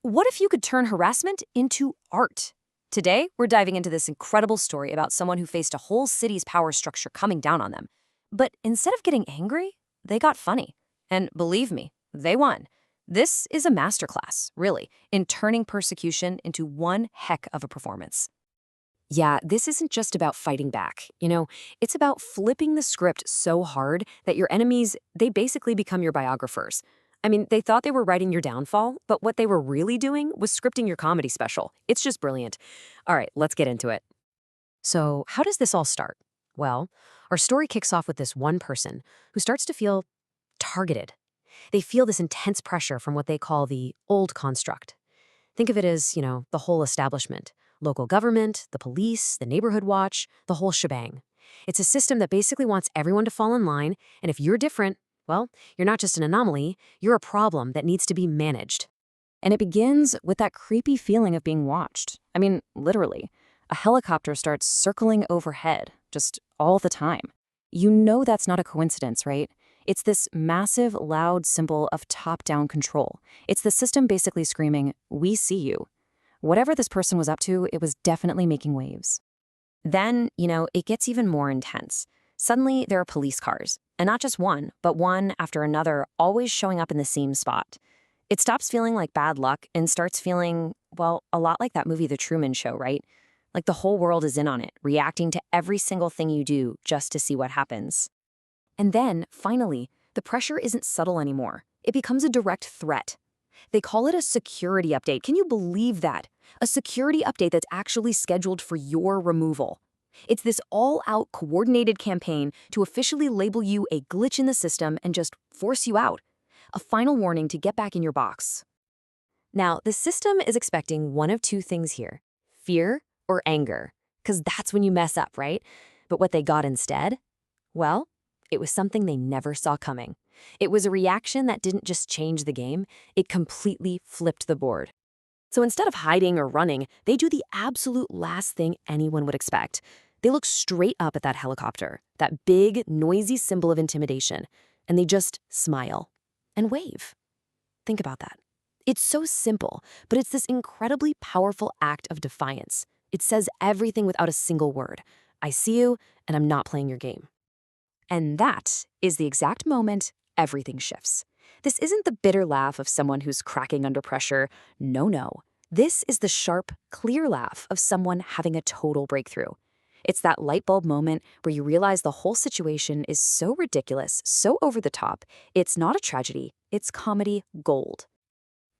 What if you could turn harassment into art? Today, we're diving into this incredible story about someone who faced a whole city's power structure coming down on them. But instead of getting angry, they got funny. And believe me, they won. This is a masterclass, really, in turning persecution into one heck of a performance. Yeah, this isn't just about fighting back. It's about flipping the script so hard that your enemies, they basically become your biographers. I mean, they thought they were writing your downfall, but what they were really doing was scripting your comedy special. It's just brilliant. All right, let's get into it. So, how does this all start? Well, our story kicks off with this one person who starts to feel targeted. They feel this intense pressure from what they call the old construct. Think of it as, the whole establishment: local government, the police, the neighborhood watch, the whole shebang. It's a system that basically wants everyone to fall in line, and if you're different, well, you're not just an anomaly, you're a problem that needs to be managed. And it begins with that creepy feeling of being watched. I mean, literally. A helicopter starts circling overhead, just all the time. You know that's not a coincidence, right? It's this massive, loud symbol of top-down control. It's the system basically screaming, "We see you." Whatever this person was up to, it was definitely making waves. Then, it gets even more intense. Suddenly, there are police cars, and not just one, but one after another, always showing up in the same spot. It stops feeling like bad luck and starts feeling, well, a lot like that movie The Truman Show, right? Like the whole world is in on it, reacting to every single thing you do just to see what happens. And then, finally, the pressure isn't subtle anymore. It becomes a direct threat. They call it a security update. Can you believe that? A security update that's actually scheduled for your removal. It's this all-out coordinated campaign to officially label you a glitch in the system and just force you out. A final warning to get back in your box. Now, the system is expecting one of two things here: fear or anger, because that's when you mess up, right? But what they got instead? Well, it was something they never saw coming. It was a reaction that didn't just change the game, it completely flipped the board. So instead of hiding or running, they do the absolute last thing anyone would expect. They look straight up at that helicopter, that big, noisy symbol of intimidation, and they just smile and wave. Think about that. It's so simple, but it's this incredibly powerful act of defiance. It says everything without a single word. I see you, and I'm not playing your game. And that is the exact moment everything shifts. This isn't the bitter laugh of someone who's cracking under pressure. No. This is the sharp, clear laugh of someone having a total breakthrough. It's that light bulb moment where you realize the whole situation is so ridiculous, so over the top, it's not a tragedy, it's comedy gold.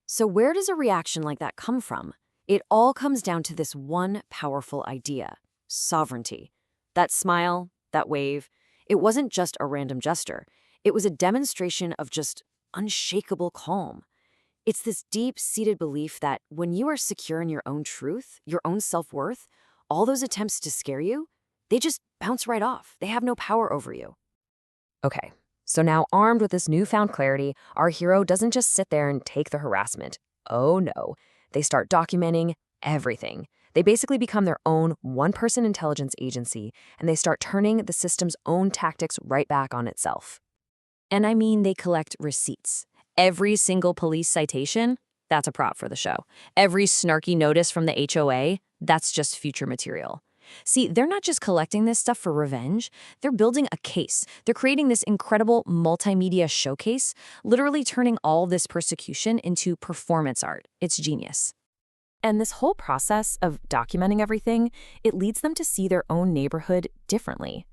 So where does a reaction like that come from? It all comes down to this one powerful idea: sovereignty. That smile, that wave, it wasn't just a random gesture. It was a demonstration of just unshakable calm. It's this deep-seated belief that when you are secure in your own truth, your own self-worth, all those attempts to scare you, they just bounce right off. They have no power over you. Okay, so now armed with this newfound clarity, our hero doesn't just sit there and take the harassment. Oh no, they start documenting everything. They basically become their own one-person intelligence agency, and they start turning the system's own tactics right back on itself. And I mean, they collect receipts. Every single police citation, that's a prop for the show. Every snarky notice from the HOA, that's just future material. See, they're not just collecting this stuff for revenge. They're building a case. They're creating this incredible multimedia showcase, literally turning all this persecution into performance art. It's genius. And this whole process of documenting everything, it leads them to see their own neighborhood differently.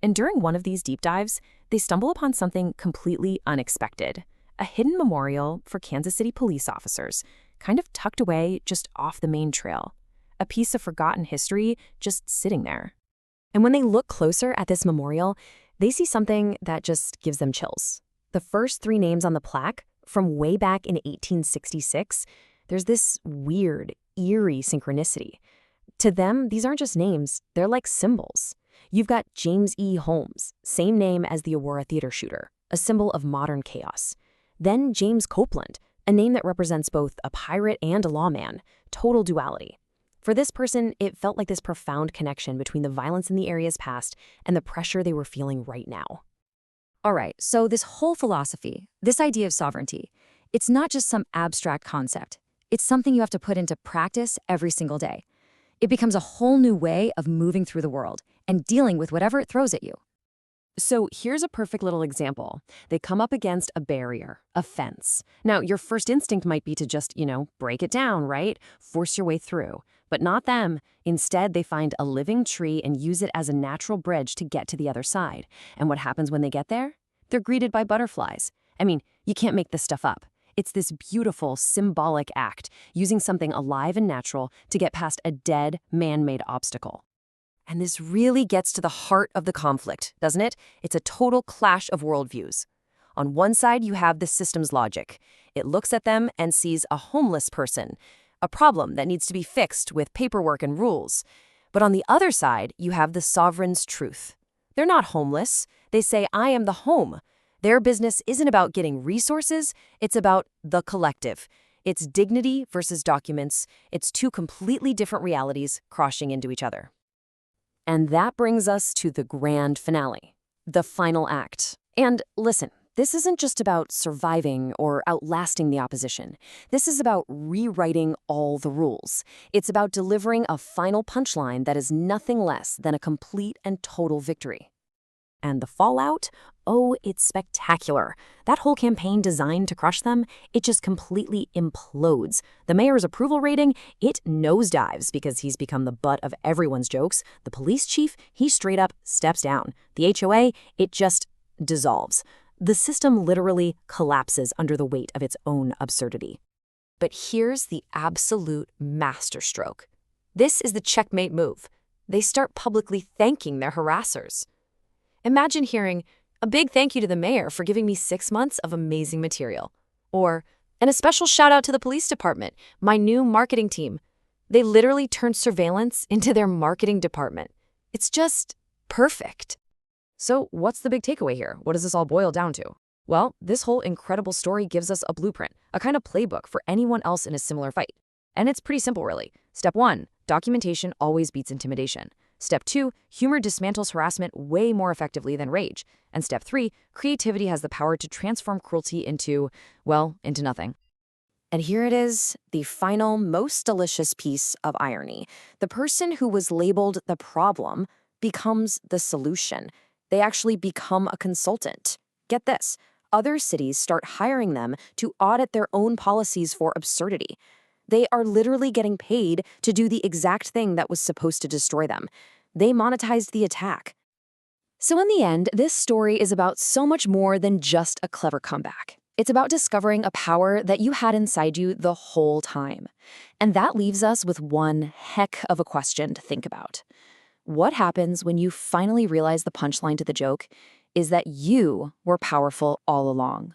And during one of these deep dives, they stumble upon something completely unexpected: a hidden memorial for Kansas City police officers, kind of tucked away just off the main trail. A piece of forgotten history just sitting there. And when they look closer at this memorial, they see something that just gives them chills. The first three names on the plaque, from way back in 1866, there's this weird, eerie synchronicity. To them, these aren't just names, they're like symbols. You've got James E. Holmes, same name as the Aurora theater shooter, a symbol of modern chaos. Then James Copeland, a name that represents both a pirate and a lawman, total duality. For this person, it felt like this profound connection between the violence in the area's past and the pressure they were feeling right now. All right, so this whole philosophy, this idea of sovereignty, it's not just some abstract concept. It's something you have to put into practice every single day. It becomes a whole new way of moving through the world and dealing with whatever it throws at you. So here's a perfect little example. They come up against a barrier, a fence. Now, your first instinct might be to just, break it down, right? Force your way through. But not them. Instead, they find a living tree and use it as a natural bridge to get to the other side. And what happens when they get there? They're greeted by butterflies. I mean, you can't make this stuff up. It's this beautiful, symbolic act, using something alive and natural to get past a dead, man-made obstacle. And this really gets to the heart of the conflict, doesn't it? It's a total clash of worldviews. On one side, you have the system's logic. It looks at them and sees a homeless person, a problem that needs to be fixed with paperwork and rules. But on the other side, you have the sovereign's truth. They're not homeless. They say, I am the home. Their business isn't about getting resources. It's about the collective. It's dignity versus documents. It's two completely different realities crashing into each other. And that brings us to the grand finale, the final act. And listen, this isn't just about surviving or outlasting the opposition. This is about rewriting all the rules. It's about delivering a final punchline that is nothing less than a complete and total victory. And the fallout? Oh, it's spectacular. That whole campaign designed to crush them, it just completely implodes. The mayor's approval rating, it nosedives because he's become the butt of everyone's jokes. The police chief, he straight up steps down. The HOA, it just dissolves. The system literally collapses under the weight of its own absurdity. But here's the absolute masterstroke. This is the checkmate move. They start publicly thanking their harassers. Imagine hearing, a big thank you to the mayor for giving me 6 months of amazing material. Or, and a special shout out to the police department, my new marketing team. They literally turned surveillance into their marketing department. It's just perfect. So what's the big takeaway here? What does this all boil down to? Well, this whole incredible story gives us a blueprint, a kind of playbook for anyone else in a similar fight. And it's pretty simple, really. Step 1, documentation always beats intimidation. Step 2, humor dismantles harassment way more effectively than rage. And step 3, creativity has the power to transform cruelty into nothing. And here it is, the final, most delicious piece of irony. The person who was labeled the problem becomes the solution. They actually become a consultant. Get this, other cities start hiring them to audit their own policies for absurdity. They are literally getting paid to do the exact thing that was supposed to destroy them. They monetized the attack. So in the end, this story is about so much more than just a clever comeback. It's about discovering a power that you had inside you the whole time. And that leaves us with one heck of a question to think about. What happens when you finally realize the punchline to the joke is that you were powerful all along?